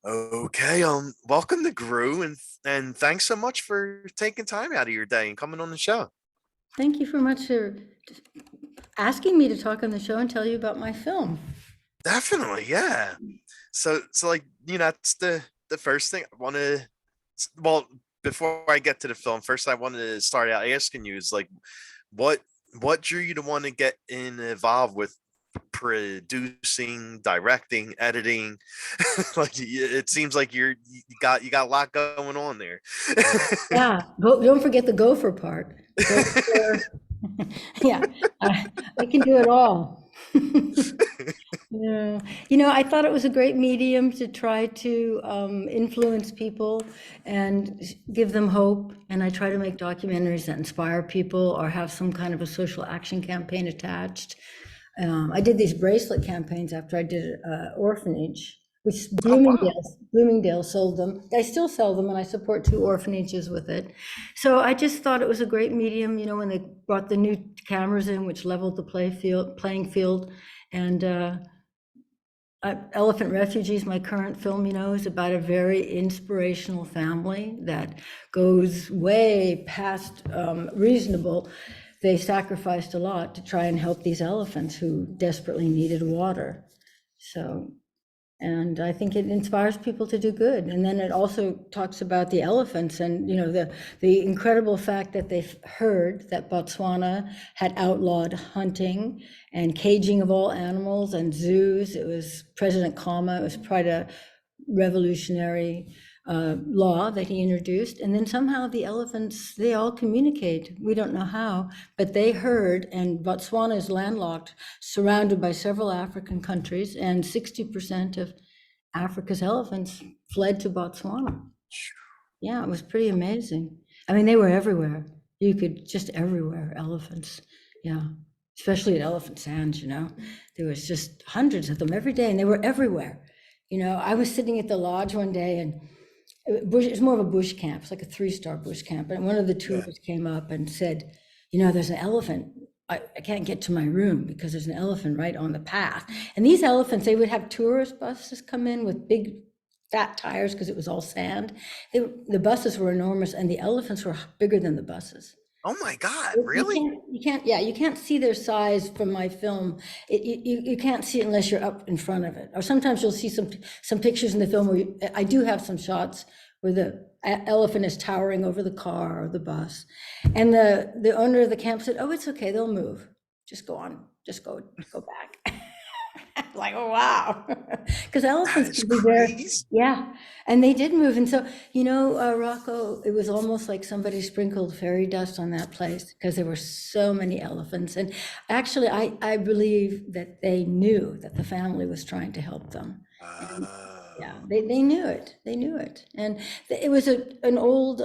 Okay, welcome to Grue, and thanks so much for taking time out of your day and coming on the show. Thank you so much for asking me to talk on the show and tell you about my film. Definitely, yeah. So like, that's the first thing I want to. Well, before I get to the film, first I wanted to start out asking you is like, what what drew you to want to get involved with producing, directing, editing? Like, it seems like you got a lot going on there. Yeah, don't forget the gopher part. Gopher. Yeah, I can do it all. Yeah, I thought it was a great medium to try to influence people and give them hope. And I try to make documentaries that inspire people or have some kind of a social action campaign attached. I did these bracelet campaigns after I did orphanage, which Oh wow. Bloomingdale sold them. I still sell them, and I support two orphanages with it. So I just thought it was a great medium, when they brought the new cameras in, which leveled the playing field. And Elephant Refugees, my current film, is about a very inspirational family that goes way past reasonable. They sacrificed a lot to try and help these elephants who desperately needed water. So, and I think it inspires people to do good. And then it also talks about the elephants and, the incredible fact that they've heard that Botswana had outlawed hunting and caging of all animals and zoos. It was President Khama, it was quite a revolutionary law that he introduced. And then somehow the elephants, they all communicate. We don't know how, but they heard, and Botswana is landlocked, surrounded by several African countries, and 60% of Africa's elephants fled to Botswana. Yeah, it was pretty amazing. I mean, they were everywhere. You could just everywhere, elephants. Yeah, especially at Elephant Sands, there was just hundreds of them every day, and they were everywhere. I was sitting at the lodge one day, and it's more of a bush camp. It's like a 3-star bush camp. And one of the Yeah. tourists came up and said, there's an elephant. I can't get to my room because there's an elephant right on the path. And these elephants, they would have tourist buses come in with big fat tires because it was all sand. The buses were enormous, and the elephants were bigger than the buses. Oh my God, You really? can't, yeah, you can't see their size from my film. You can't see it unless you're up in front of it. Or sometimes you'll see some pictures in the film where I do have some shots where the elephant is towering over the car or the bus. And the owner of the camp said, "Oh, it's okay, they'll move. Just go on, just go back." Like, oh, wow. Because That elephants is can be there. crazy. Yeah. And they did move. And so, Rocco, it was almost like somebody sprinkled fairy dust on that place because there were so many elephants. And actually, I believe that they knew that the family was trying to help them. And yeah, Oh. they knew it. They knew it. And it was an old,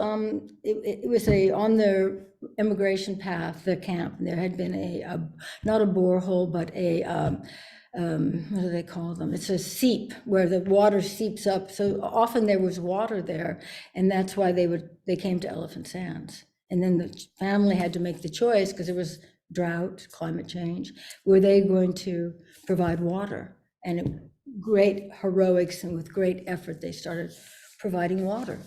it was on their immigration path, the camp. And there had been not a borehole, but what do they call them? It's a seep where the water seeps up. So often there was water there, and that's why they came to Elephant Sands. And then the family had to make the choice because there was drought, climate change. Were they going to provide water? And great heroics and with great effort, they started providing water.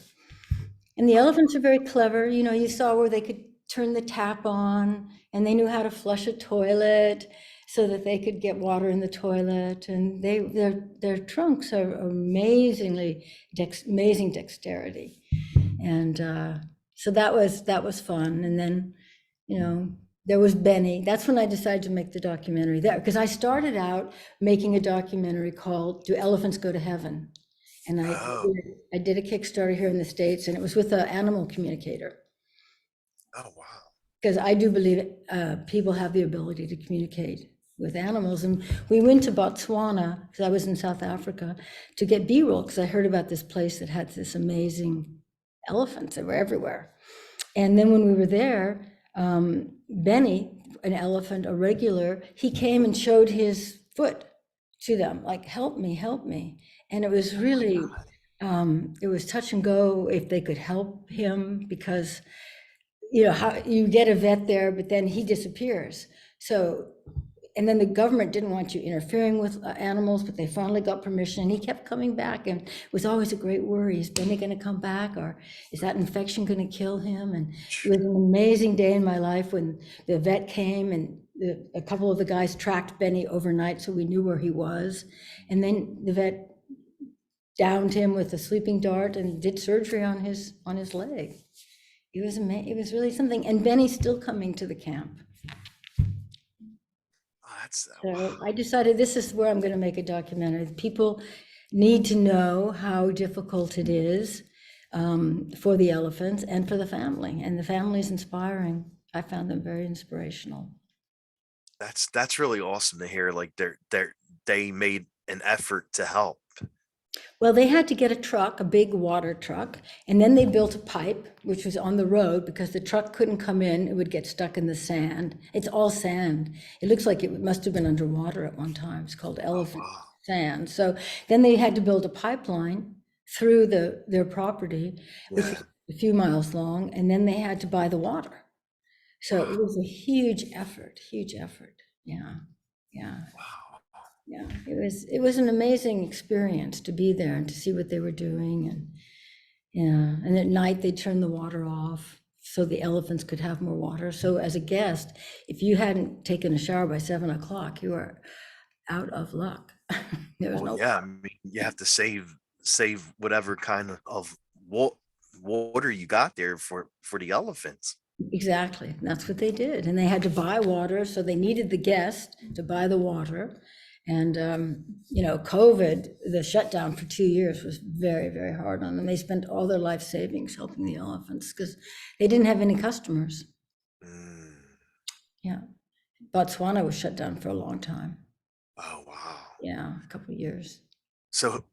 And the elephants are very clever. You saw where they could turn the tap on, and they knew how to flush a toilet so that they could get water in the toilet. And their trunks are amazing dexterity. And so that was fun. And then, there was Benny. That's when I decided to make the documentary there, because I started out making a documentary called "Do Elephants Go to Heaven?" And Oh. I did a Kickstarter here in the States, and it was with an animal communicator, Oh wow. because I do believe people have the ability to communicate with animals. And we went to Botswana, because I was in South Africa, to get B-roll, because I heard about this place that had this amazing elephants that were everywhere. And then when we were there, Benny, an elephant, a regular, he came and showed his foot to them, like, help me, help me. And it was Oh my really, God. it was touch and go if they could help him, because, how you get a vet there, but then he disappears. So and then the government didn't want you interfering with animals, but they finally got permission. And he kept coming back, and it was always a great worry. Is Benny going to come back, or is that infection going to kill him? And it was an amazing day in my life when the vet came, and a couple of the guys tracked Benny overnight, so we knew where he was. And then the vet downed him with a sleeping dart and did surgery on his leg. It was amazing. It was really something. And Benny's still coming to the camp. Oh, that's So I decided this is where I'm going to make a documentary. People need to know how difficult it is for the elephants and for the family. And the family is inspiring. I found them very inspirational. that's really awesome to hear. Like they made an effort to help. Well, they had to get a truck, a big water truck, and then they built a pipe, which was on the road because the truck couldn't come in. It would get stuck in the sand. It's all sand. It looks like it must have been underwater at one time. It's called Oh elephant wow. sand. So then they had to build a pipeline through their property, which Yeah. was a few miles long, and then they had to buy the water. So it was a huge effort, huge effort. Yeah, yeah. Wow. Yeah, it was an amazing experience to be there and to see what they were doing. And yeah, and at night they turned the water off so the elephants could have more water. So as a guest, if you hadn't taken a shower by 7 o'clock, you were out of luck. There was Well, no yeah. I mean, you have to save whatever kind of water you got there for the elephants. exactly. That's what they did. And they had to buy water, so they needed the guest to buy the water. And COVID, the shutdown for 2 years was very, very hard on them. They spent all their life savings helping the elephants because they didn't have any customers. Mm. Yeah. Botswana was shut down for a long time. Oh wow. Yeah, a couple of years. So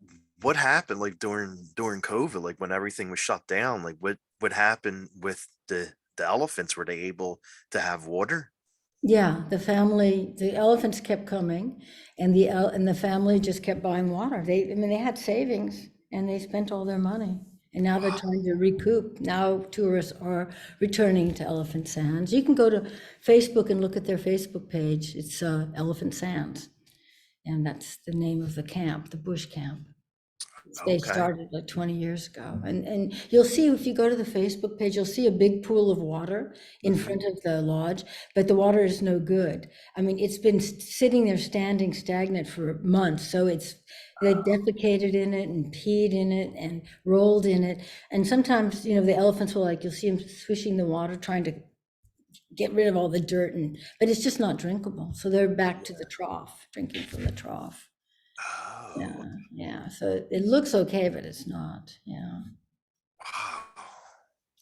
what happened like during COVID, like when everything was shut down, like what happened with the elephants? Were they able to have water? Yeah, the elephants kept coming, and the family just kept buying water. I mean, they had savings, and they spent all their money, and now they're trying to recoup. Now tourists are returning to Elephant Sands. You can go to Facebook and look at their Facebook page. It's Elephant Sands, and that's the name of the camp, the bush camp. They Okay. started like 20 years ago. And you'll see, if you go to the Facebook page, you'll see a big pool of water in Hmm. front of the lodge, but the water is no good. I mean, it's been sitting there standing stagnant for months. So they defecated in it and peed in it and rolled in it. And sometimes, the elephants will, like, you'll see them swishing the water, trying to get rid of all the dirt, but it's just not drinkable. So they're back to the trough, drinking from the trough. Oh, Yeah, yeah. So it looks okay, but it's not. Yeah, wow.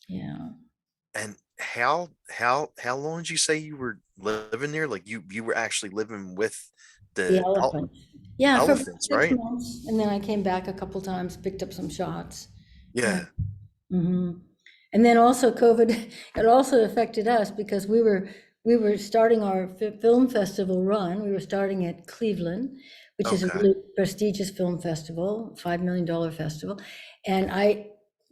yeah. And how long did you say you were living there? Like you were actually living with The the elephant. Yeah, for about elephants, six right? months, and then I came back a couple times, picked up some shots. Yeah. Yeah. Hmm. And then also COVID, it also affected us because we were starting our film festival run. We were starting at Cleveland, which is a Okay. really prestigious film festival, $5 million festival. And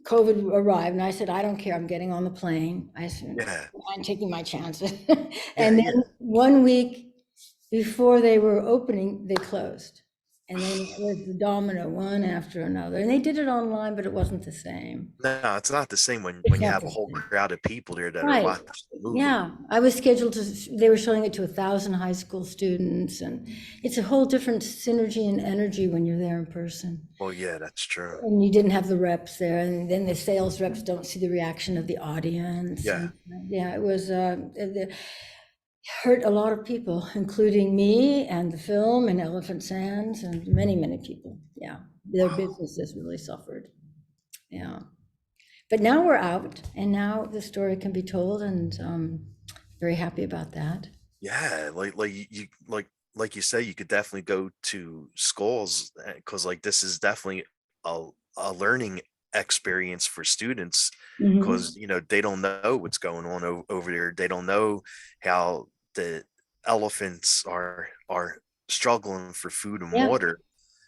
COVID arrived, and I said, I don't care. I'm getting on the plane. I said, Yeah. I'm taking my chances. Yeah. And Yeah. then 1 week before they were opening, they closed. And then it was the domino, one after another. And they did it online, but it wasn't the same. No, it's not the same when It's you not have a the whole same. crowd of people there that are Right. watching the movie. Yeah. I was scheduled they were showing it to 1,000 high school students. And it's a whole different synergy and energy when you're there in person. Well, yeah, that's true. And you didn't have the reps there. And then the sales reps don't see the reaction of the audience. Yeah. And yeah, it was, hurt a lot of people, including me and the film and Elephant Sands and many, many people. Yeah, their Wow. businesses really suffered. Yeah, but now we're out, and now the story can be told, and very happy about that. Yeah, like like you say, you could definitely go to schools because like this is definitely a a learning experience for students Hmm. because they don't know what's going on over there. They don't know how the elephants are struggling for food and Yeah, water.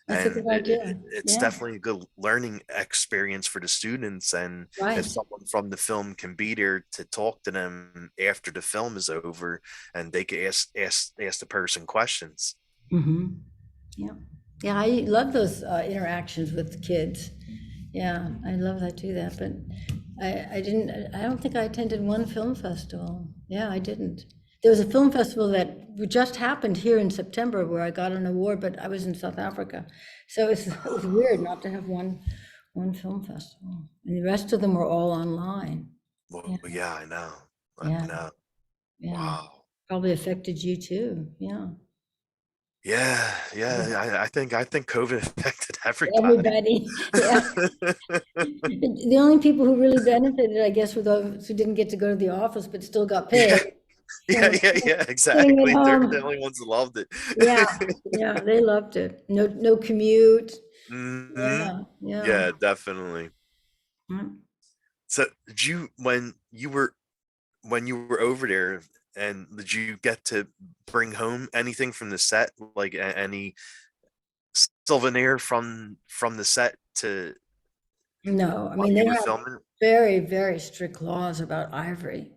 That's a and good idea. it's Yeah, definitely a good learning experience for the students. And if right. someone from the film can be there to talk to them after the film is over, and they can ask the person questions. Hmm. Yeah. Yeah, I love those interactions with the kids. Yeah, I love that do that, but I didn't, I don't think I attended one film festival. Yeah, I didn't. There was a film festival that just happened here in September where I got an award, but I was in South Africa. So it was weird not to have one film festival. And the rest of them were all online. Well, Yeah, yeah, I know. I yeah, know. yeah. Wow. Probably affected you too. Yeah. Yeah, yeah. I think COVID affected everybody. Everybody. Yeah. The only people who really benefited, I guess, were those who didn't get to go to the office but still got paid. Yeah, You know, yeah, sitting at exactly. They're the home. only ones that loved it. Yeah, yeah, they loved it. No commute. Hmm. Yeah, yeah. Yeah, definitely. Mm. So, did you when you were over there, and did you get to bring home anything from the set, like any souvenir from the set to No, I while mean, they you were have filming? very, very strict laws about ivory.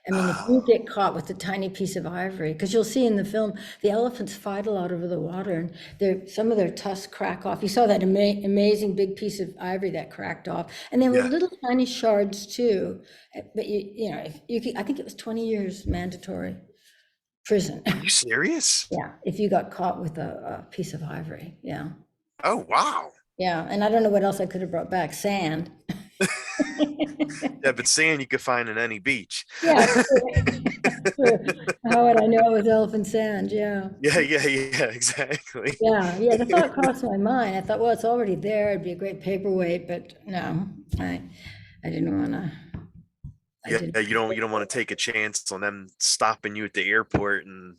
I mean, if you Oh, get caught with a tiny piece of ivory, because you'll see in the film, the elephants fight a lot over the water, and some of their tusks crack off. You saw that amazing big piece of ivory that cracked off, and there were yeah. little tiny shards too. But if I think it was 20 years mandatory prison. Are you serious? Yeah, if you got caught with a piece of ivory. Yeah, Oh, wow. yeah, and I don't know what else I could have brought back. Sand. Yeah, but sand you could find in any beach. Yeah, true. How would I know it was elephant sand? Yeah. Yeah, yeah, yeah, exactly. Yeah, yeah, the thought crossed my mind. I thought, well, it's already there. It'd be a great paperweight, but no, I, I didn't want to. I Yeah, didn't. you don't want to take a chance on them stopping you at the airport and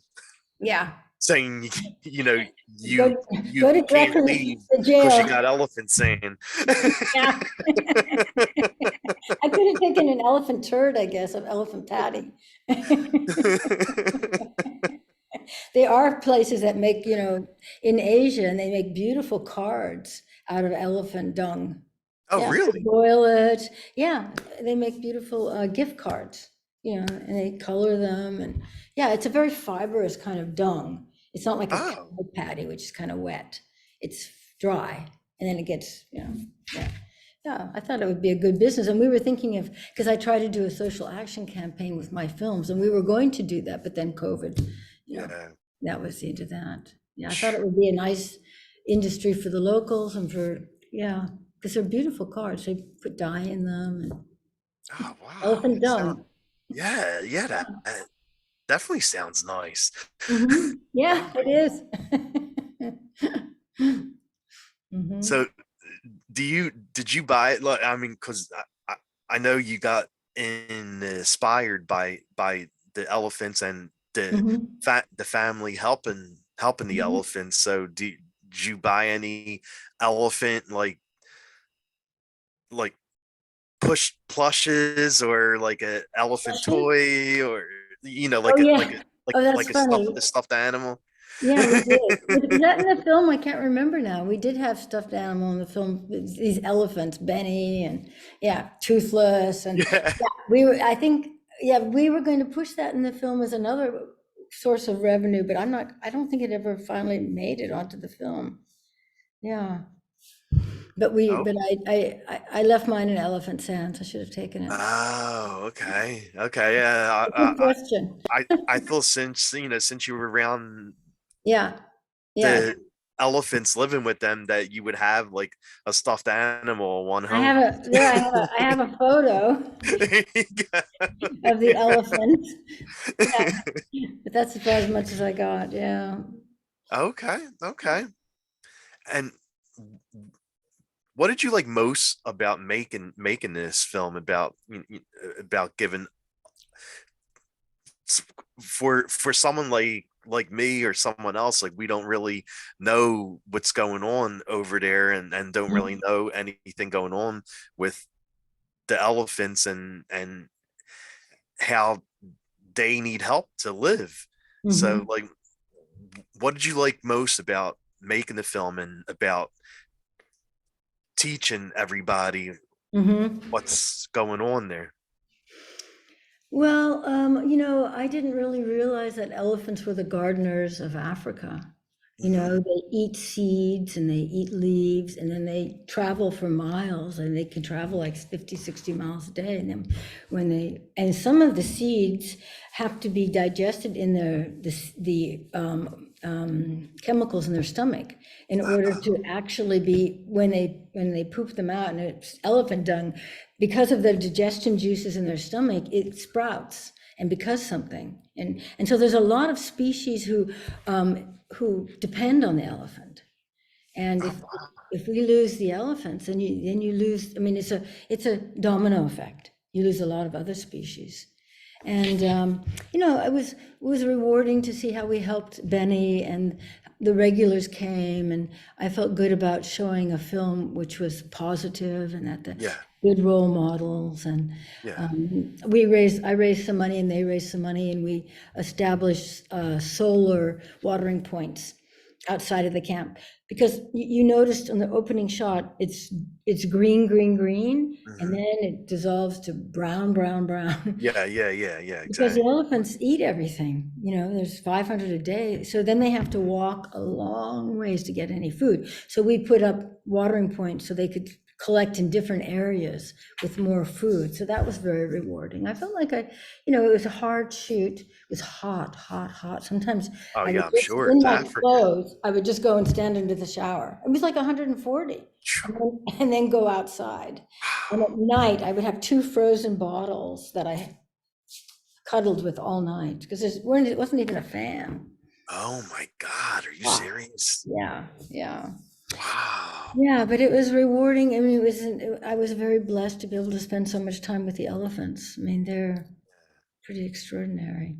Yeah, saying go you go to can't directly leave to because you jail. got elephant sand. Yeah, I could have taken an elephant turd, I guess, of elephant patty. There are places that make, in Asia, and they make beautiful cards out of elephant dung. Oh, Yeah, they really? boil it. Yeah, they make beautiful gift cards, and they color them. And yeah, it's a very fibrous kind of dung. It's not like a cow Oh, patty, which is kind of wet. It's dry, and then it gets, yeah. Yeah, I thought it would be a good business. And we were thinking of, because I tried to do a social action campaign with my films, and we were going to do that, but then COVID, you know, yeah. that was the end of that. Yeah, I thought it would be a nice industry for the locals and yeah, because they're beautiful cards. They put dye in them and Oh, wow. elephant dung. Yeah, yeah, that definitely sounds nice. Yeah, Oh, it is. Hmm. so did you buy it? Like, I mean, because I know you got inspired by the elephants and Hmm. the family helping the elephants. So did you buy any elephant like push plushes, or like a elephant toy, or Oh, like a yeah. Oh, that's funny. a stuffed animal? Yeah, we did. Was that in the film? I can't remember now. We did have stuffed animal in the film, these elephants, Benny and yeah, Toothless. And Yeah. yeah, I think, yeah, we were going to push that in the film as another source of revenue, but I don't think it ever finally made it onto the film. Yeah. Oh. But I left mine in elephant sands. I should have taken it. Oh, okay. Okay. Yeah. Good question. I thought since you were around Yeah. Yeah. the elephants living with them, that you would have like a stuffed animal in one home. I have a photo There you go. of the Yeah. elephant. Yeah. But that's about as much as I got, yeah. Okay. Okay. And what did you like most about making this film, about giving for someone like me or someone else, like we don't really know what's going on over there, and don't really Mhm. know anything going on with the elephants, and how they need help to live. So Mhm. like, what did you like most about making the film and about teaching everybody Hmm. what's going on there. Well, I didn't really realize that elephants were the gardeners of Africa. Hmm. They eat seeds and they eat leaves and then they travel for miles and they can travel like 50, 60 miles a day. And then and some of the seeds have to be digested in the chemicals in their stomach in order to actually be, when they poop them out and it's elephant dung, because of the digestion juices in their stomach, it sprouts and becomes something. And so there's a lot of species who depend on the elephant. And Oh, if we lose the elephants, then you lose. I mean, it's a domino effect. You lose a lot of other species. And it was rewarding to see how we helped Benny and the regulars came, and I felt good about showing a film which was positive and that the yeah, good role models. And yeah. I raised some money and they raised some money, and we established solar watering points outside of the camp, because you noticed on the opening shot, it's green, green, green, and Hmm. then it dissolves to brown, brown, brown. Yeah, yeah, yeah, yeah, Because the exactly. elephants eat everything, there's 500 a day. So then they have to walk a long ways to get any food. So we put up watering points so they could collect in different areas with more food. So that was very rewarding. I felt like it was a hard shoot. It was hot, hot, hot. Sometimes Oh I would yeah, I'm just, sure in it's my Africa. clothes, I would just go and stand under the shower. It was like 140, and then go outside. And at night, I would have two frozen bottles that I cuddled with all night because it wasn't even a fan. Oh my God, are you Wow. serious? Yeah, yeah, Wow. yeah. But it was rewarding. I mean, I was very blessed to be able to spend so much time with the elephants. I mean, they're pretty extraordinary.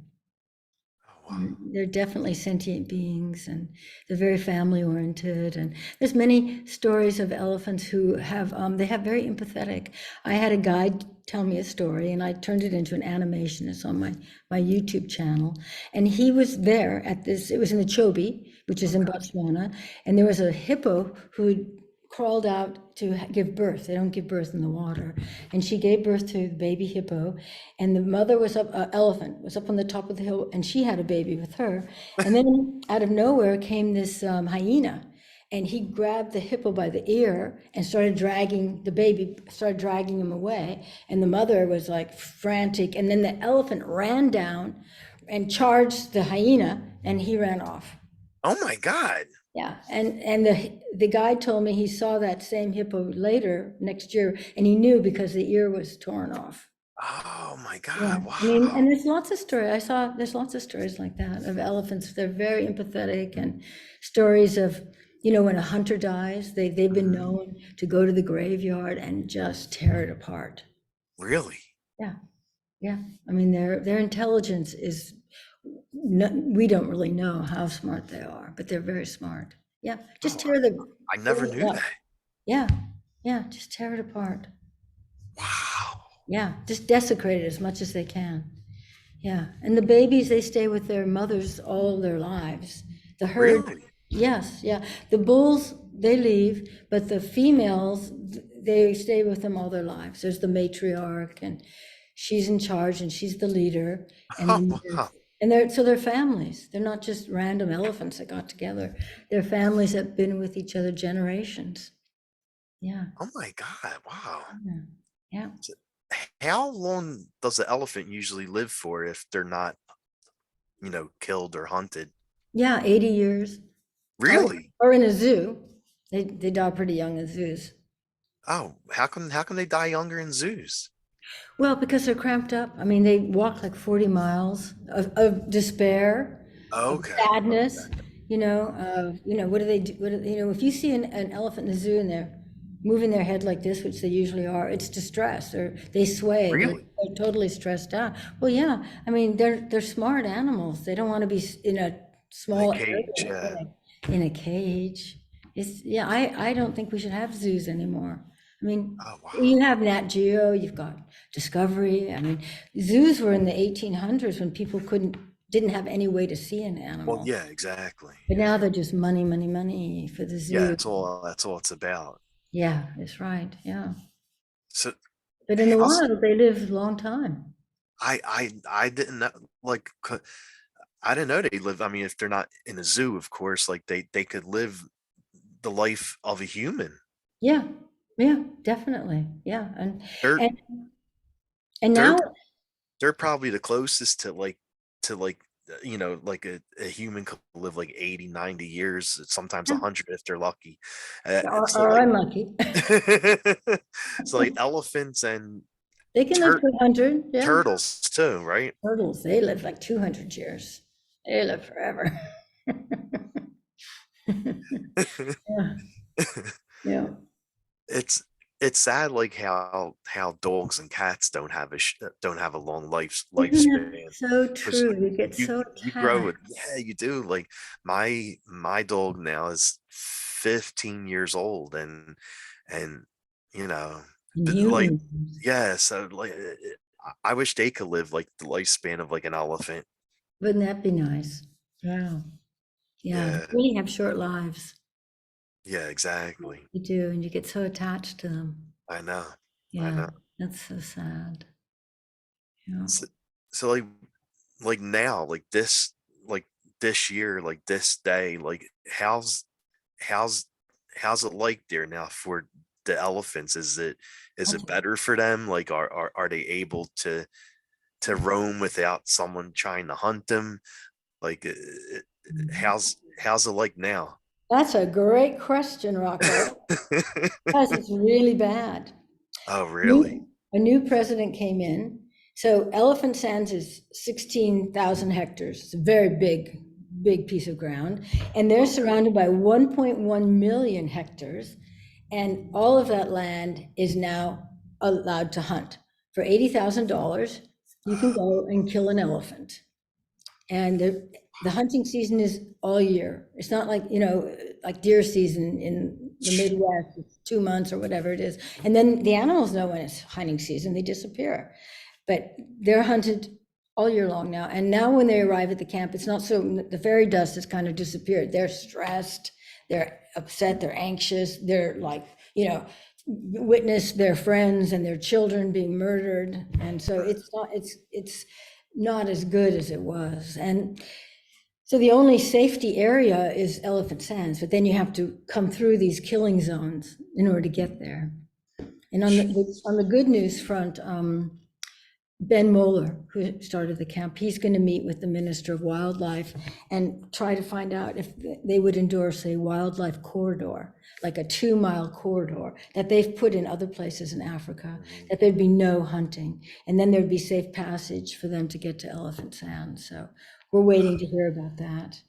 Oh wow. They're definitely sentient beings, and they're very family oriented. And there's many stories of elephants who they have very empathetic. I had a guide tell me a story, and I turned it into an animation. It's on my YouTube channel. And he was there at this. It was in the Chobe, which is in Okay. Botswana, and there was a hippo who crawled out to give birth. They don't give birth in the water. And she gave birth to the baby hippo. And the mother was up, elephant was up on the top of the hill, and she had a baby with her. And then out of nowhere came this hyena. And he grabbed the hippo by the ear and started dragging the baby, started dragging him away. And the mother was like frantic. And then the elephant ran down and charged the hyena, and he ran off. Oh my God. Yeah, and the guide told me he saw that same hippo later next year, and he knew because the ear was torn off. Oh my Yeah, God. I mean, Wow. and there's lots of stories. There's lots of stories like that of elephants. They're very empathetic, and stories of, when a hunter dies, they've been Mhm. known to go to the graveyard and just tear it apart. Really? Yeah, yeah. I mean, their intelligence is, we don't really know how smart they are, but they're very smart. Yeah, just Oh, tear I tear never it knew up. that. Yeah, yeah, just tear it apart. Wow. Yeah, just desecrate it as much as they can. Yeah, and the babies, they stay with their mothers all their lives. The herd, Really? yes, yeah. The bulls, they leave, but the females, they stay with them all their lives. There's the matriarch, and she's in charge, and she's the leader. And Oh then wow. they're families. They're not just random elephants that got together. They're families that have been with each other generations. Yeah, Oh my God. Wow. yeah, yeah. So, how long does the elephant usually live for if they're not, killed or hunted? Yeah, 80 years. Or, Really? or in a zoo. They die pretty young in zoos. Oh, how come they die younger in zoos? Well, because they're cramped up. I mean, they walk like 40 miles of despair, of Okay. sadness, what do they do? If you see an elephant in the zoo and they're moving their head like this, which they usually are, it's distress, or they sway, Really? they're totally stressed out. Well, yeah, I mean, they're smart animals. They don't want to be in a In a small cage, area, yeah. in a cage. Yeah, I don't think we should have zoos anymore. I mean, Oh you wow. have Nat Geo, you've got Discovery. I mean, zoos were in the 1800s when people couldn't didn't have any way to see an Well, animal. yeah, exactly. But now Yeah. they're just money, money, money for the Yeah, zoo. that's all it's about. Yeah, that's right. Yeah. So But in the how's wild, they live a long time. I didn't know, like I didn't know they live. I mean, if they're not in a zoo, of course, like they could live the life of a human. Yeah. Yeah, definitely. Yeah. They're And and they're now, they're probably the closest to like like a human could live like 80, 90 years, sometimes yeah, 100 if they're lucky. So or like unlucky. so like elephants and They can live tur- to 100. Yeah. turtles too, right? Turtles, they live like 200 years. They live forever. Yeah. Yeah. it's it's sad like how dogs and cats don't have a long Isn't that lifespan, so because true? You get so you grow it. attached. Yeah, you do. Like my dog now is 15 years old, and you know And like humans, yeah, so like I wish they could live like the lifespan of like an elephant. wouldn't that be nice? Yeah. Yeah. They Yeah, really have short lives. yeah, exactly. You do, and you get so attached to them. I know, I Yeah. know. That's so sad. Yeah. So, so like now, like this year, like this day, like how's how's it like there now for the elephants? Is it That's- better for them? Like are they able to roam without someone trying to hunt them? Like how's it like now? That's a great question, Rocco. Because it's really bad. Oh, really? A new president came in. So Elephant Sands is 16,000 hectares. It's a very big, big piece of ground. And they're Okay. surrounded by 1.1 million hectares. And all of that land is now allowed to hunt. For $80,000, you can go and kill an elephant. And the hunting season is all year. It's not like, like deer season in the Midwest, it's 2 months or whatever it is. And then the animals know when it's hunting season, they disappear. But they're hunted all year long now. And now when they arrive at the camp, it's not so, the fairy dust has kind of disappeared. They're stressed, they're upset, they're anxious, they're like, witness their friends and their children being murdered. And so it's not as good as it was. And so the only safety area is Elephant Sands, but then you have to come through these killing zones in order to get there. And on the good news front, Ben Moeller, who started the camp, he's going to meet with the Minister of Wildlife and try to find out if they would endorse a wildlife corridor, like a 2-mile corridor that they've put in other places in Africa, Mhm. that there'd be no hunting. And then there'd be safe passage for them to get to Elephant Sand. So we're waiting to hear about that.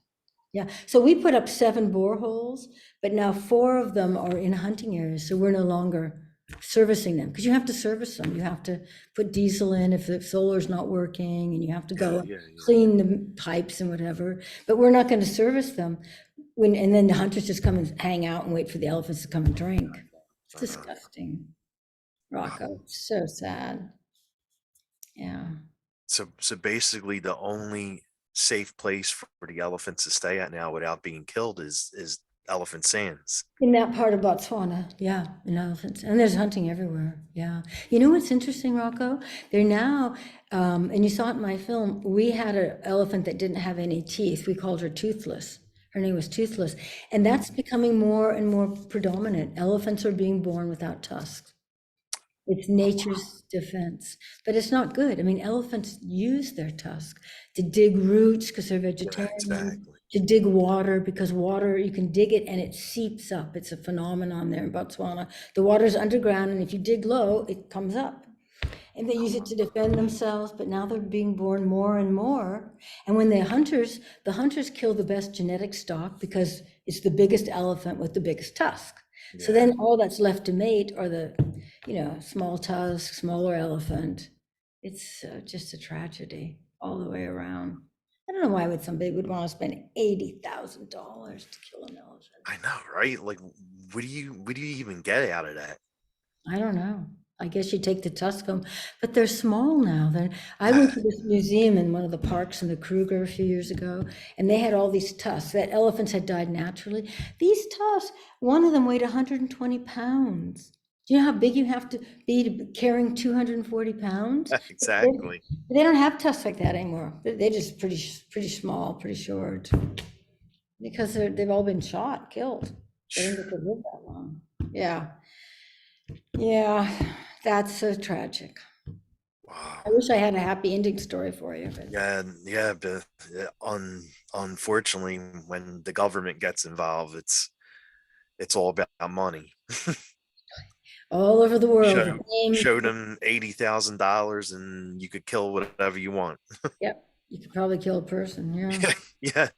Yeah, so we put up 7 boreholes, but now 4 of them are in hunting areas, so we're no longer servicing them, because you have to service them. You have to put diesel in if the solar's not working, and you have to Yeah, go yeah, yeah. clean the pipes and whatever, but we're not gonna service them and then the hunters just come and hang out and wait for the elephants to come and drink. It's I know. disgusting, Rocco, it's so sad. Yeah. So basically the only safe place for the elephants to stay at now without being killed is Elephant Sands. In that part of Botswana, yeah, in elephants, and there's hunting everywhere. Yeah, you know what's interesting, Rocco? They're now, and you saw it in my film. We had an elephant that didn't have any teeth. We called her Toothless. Her name was Toothless, and that's becoming more and more predominant. Elephants are being born without tusks. It's Oh, wow. nature's defense, but it's not good. I mean, elephants use their tusk to dig roots because they're Yeah, vegetarians, exactly. to dig water because water, you can dig it and it seeps up. It's a phenomenon there in Botswana. The water's underground, and if you dig low, it comes up. And they use it to defend themselves, but now they're being born more and more. And when the hunters kill the best genetic stock because it's the biggest elephant with the biggest tusk. So Yeah, then all that's left to mate are the, small tusk, smaller elephant. It's just a tragedy all the way around. I don't know why would somebody would want to spend $80,000 to kill an elephant. I know, right? Like, what do you even get out of that? I don't know. I guess you take the tusk home, but they're small now. I went Yeah, to this museum in one of the parks in the Kruger a few years ago, and they had all these tusks that elephants had died naturally. These tusks, one of them weighed 120 pounds. Do you know how big you have to be carrying 240 pounds? They, exactly. they don't have tusks like that anymore. They're just pretty small, pretty short, because they've all been shot, killed. They didn't get to live that long. Yeah. Yeah, that's so tragic. Wow. I wish I had a happy ending story for you, but Yeah, yeah, but unfortunately, when the government gets involved, it's all about money. all over the world, the Show same, show them $80,000 and you could kill whatever you want. yep, you could probably kill a person, yeah. Yeah, yeah,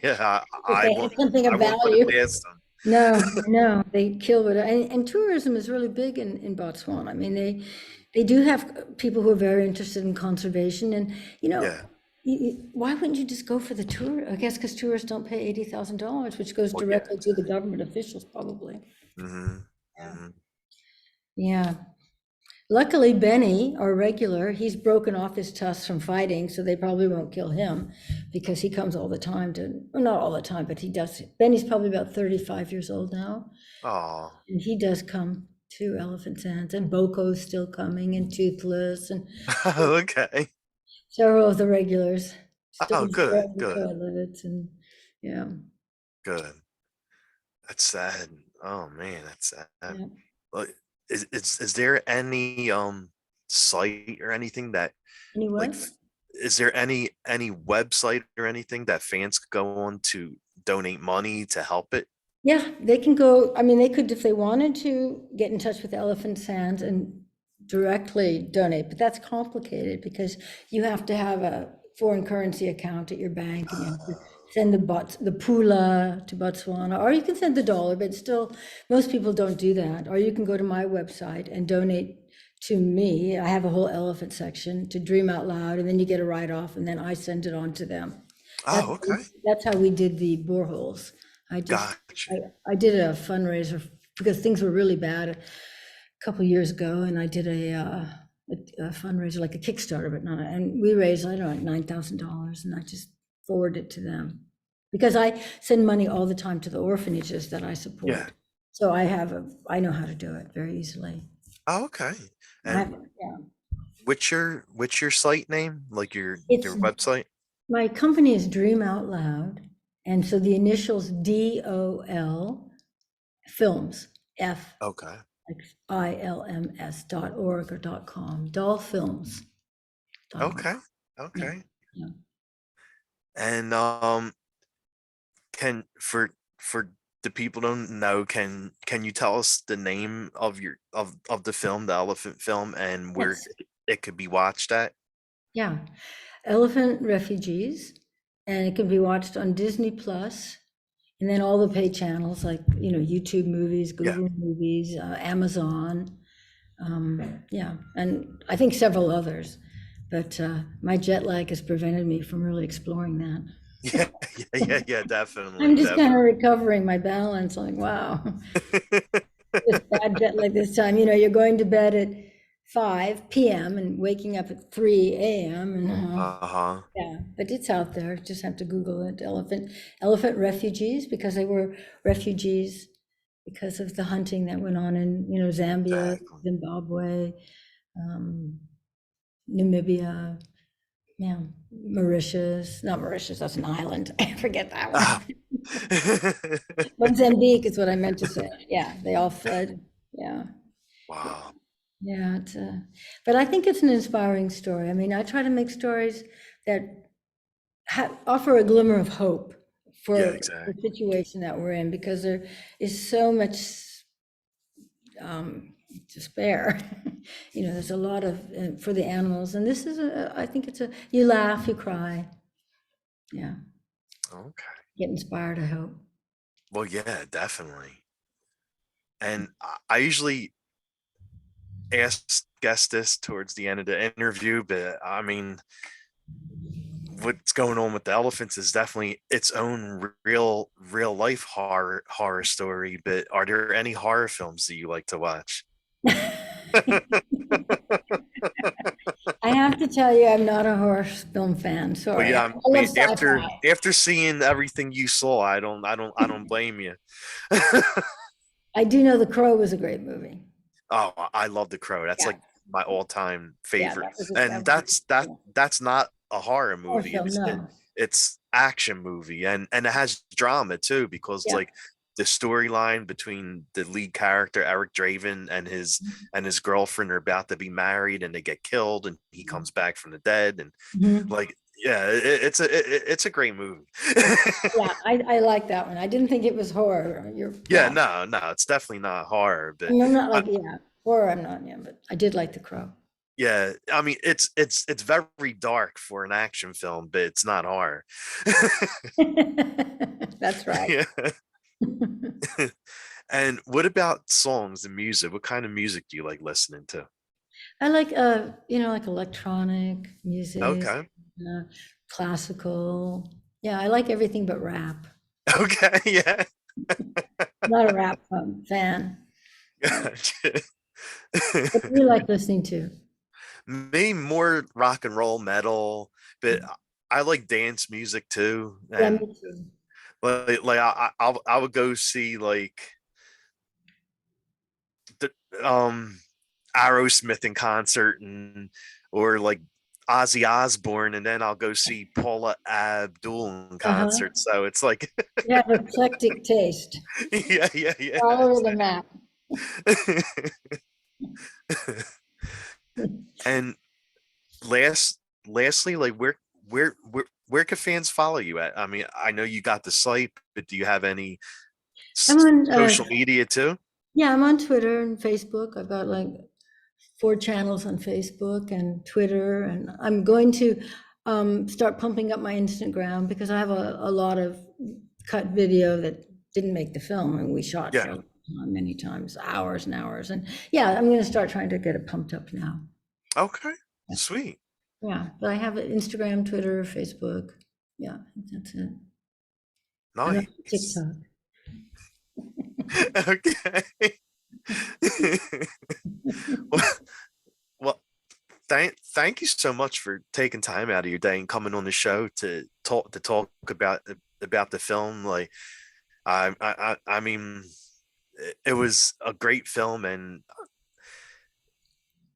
yeah. If they had something of I won't put it value. past them. No, no, they kill it. And tourism is really big in Botswana. I mean, they do have people who are very interested in conservation and, you know, Yeah. why wouldn't you just go for the tour? I guess because tourists don't pay $80,000, which goes Well, yeah, directly to the exactly. government officials, probably. Hmm. Yeah. Hmm. Yeah. Luckily, Benny, our regular, he's broken off his tusks from fighting, so they probably won't kill him because he comes all the time to, well, not all the time, but he does. Benny's probably about 35 years old now, Oh, and he does come to Elephant Sands, and Boko's still coming, and Toothless, and okay. several of the regulars still Oh, good, sharing the good, toilets, and yeah, good. That's sad. Oh man, that's sad. yeah. Like, is there any site or anything that like Anyway. is there any website or anything that fans could go on to donate money to help it? Yeah, they can go, I mean, they could, if they wanted to, get in touch with Elephant Sands and directly donate, but that's complicated because you have to have a foreign currency account at your bank and you have to send the pula to Botswana, or you can send the dollar, but still, most people don't do that. Or you can go to my website and donate to me. I have a whole elephant section to Dream Out Loud, and then you get a write-off, and then I send it on to them. That's Oh, okay. that's how we did the boreholes. I just Gotcha. I did a fundraiser because things were really bad a couple years ago, and I did a fundraiser like a Kickstarter, but not. And we raised, I don't know, like $9,000, and I just forwarded it to them because I send money all the time to the orphanages that I Yeah. support. So I know how to do it very easily. Oh, okay. I, And yeah, what's your site name? Like it's your website? my company is Dream Out Loud, and so the initials DOL Films, F Okay. like ILMS.org or .com, dollfilms.org. Okay. Yeah, Okay. yeah. And can for the people don't know, can you tell us the name of of the film, the elephant film, and where Yes, it could be watched at? yeah. Elephant Refugees, and it can be watched on Disney Plus, and then all the pay channels like, YouTube movies, Yeah. Google movies, Amazon. Yeah, and I think several others. But my jet lag has prevented me from really exploring that. Yeah, yeah, yeah, yeah, I'm definitely, just kind of definitely. recovering my balance, like, wow, just bad jet lag this time. You're going to bed at 5 p.m. and waking up at 3 a.m. and Uh-huh. yeah, but it's out there. Just have to Google it. Elephant refugees, because they were refugees because of the hunting that went on in, Zambia, Exactly. Zimbabwe, um, Namibia, yeah, Mauritius, not Mauritius, that's an island. I forget that one. Ah. Mozambique is what I meant to say. Yeah, they all fled. Yeah, Wow. yeah. But I think it's an inspiring story. I mean, I try to make stories that offer a glimmer of hope Yeah, for the exactly. situation that we're in because there is so much despair. There's a lot of for the animals, and this is I think you laugh, you cry, yeah, Okay. get inspired, I hope. Well, yeah, definitely. And I usually ask guests this towards the end of the interview, but I mean, what's going on with the elephants is definitely its own real life horror story. But are there any horror films that you like to watch? I have to tell you, I'm not a horror film fan. Well, Sorry. I yeah, I love mean, sci-fi. after seeing everything you saw, I don't blame you. I do know The Crow was a great movie. Oh, I love The Crow. That's Yeah, like my all-time yeah, favorite. that And was a good, yeah. that's not a horror Horror movie. film, no. It's action movie, and it has drama too, because Yeah. like the storyline between the lead character Eric Draven and his girlfriend are about to be married, and they get killed, and he comes back from the dead, and Mhm. like yeah, it's a great movie. Yeah, I like that one. I didn't think it was horror. Yeah, Yeah. no, it's definitely not horror, I but mean, I'm not uh, like, yeah, horror, I'm not, yeah, but I did like The Crow. yeah, I mean it's very dark for an action film, but it's not horror. That's right. Yeah. And what about songs and music? What kind of music do you like listening to? I like, like electronic music, Okay. uh, classical. Yeah, I like everything but rap. Okay, yeah. Not a rap fan. Yeah. Gotcha. What do you like listening to? Me more rock and roll metal, but I like dance music too. Yeah, And me too. I would go see like the Aerosmith in concert, and or like Ozzy Osbourne, and then I'll go see Paula Abdul in Uh-huh. concert. So it's like, You have eclectic taste. yeah, All over the map. And lastly, like where can fans follow you at? I mean, I know you got the site, but do you have any I'm on, social media too? yeah, I'm on Twitter and Facebook. I've got like 4 channels on Facebook and Twitter, and I'm going to start pumping up my Instagram because I have a lot of cut video that didn't make the film, and we shot for Yeah. a long time, many times, hours and hours. And yeah, I'm going to start trying to get it pumped up now. Okay. Sweet. Yeah, but I have Instagram, Twitter, Facebook. Yeah, I think that's it. And then Nice. TikTok. Okay. well, well, thank you so much for taking time out of your day and coming on the show to talk about the film. Like I mean, it was a great film, and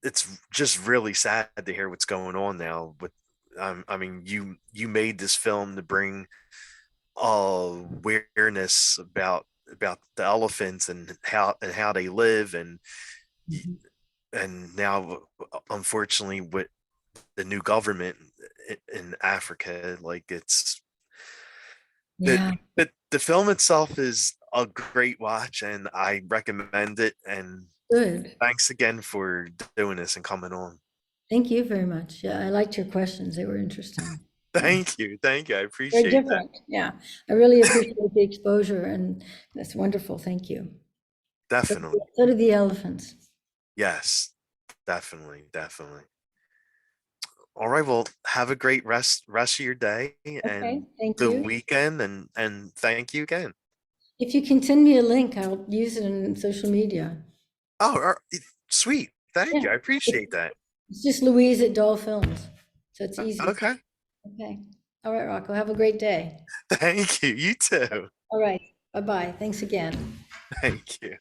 it's just really sad to hear what's going on now. With I mean, you made this film to bring awareness about the elephants and how they live, Mhm. and now unfortunately with the new government in Africa, like it's but Yeah, but the film itself is a great watch, and I recommend it. And good. thanks again for doing this and coming on. Thank you very much. Yeah, I liked your questions. They were interesting. Yeah. Thank you, I Very appreciate that. different. Yeah. I really appreciate the exposure, and that's wonderful. Thank you. So, Definitely. so do the elephants. Yes, definitely. All right, well, have a great rest of your day Okay, and thank the you. weekend, and thank you again. If you can send me a link, I'll use it in social media. Oh, sweet. Thank Yeah. you. I It's, appreciate that. it's just Louise at Doll Films. So it's easy. Okay. Okay. All right, Rocco. Have a great day. Thank you. You too. All right. Bye-bye. Thanks again. Thank you.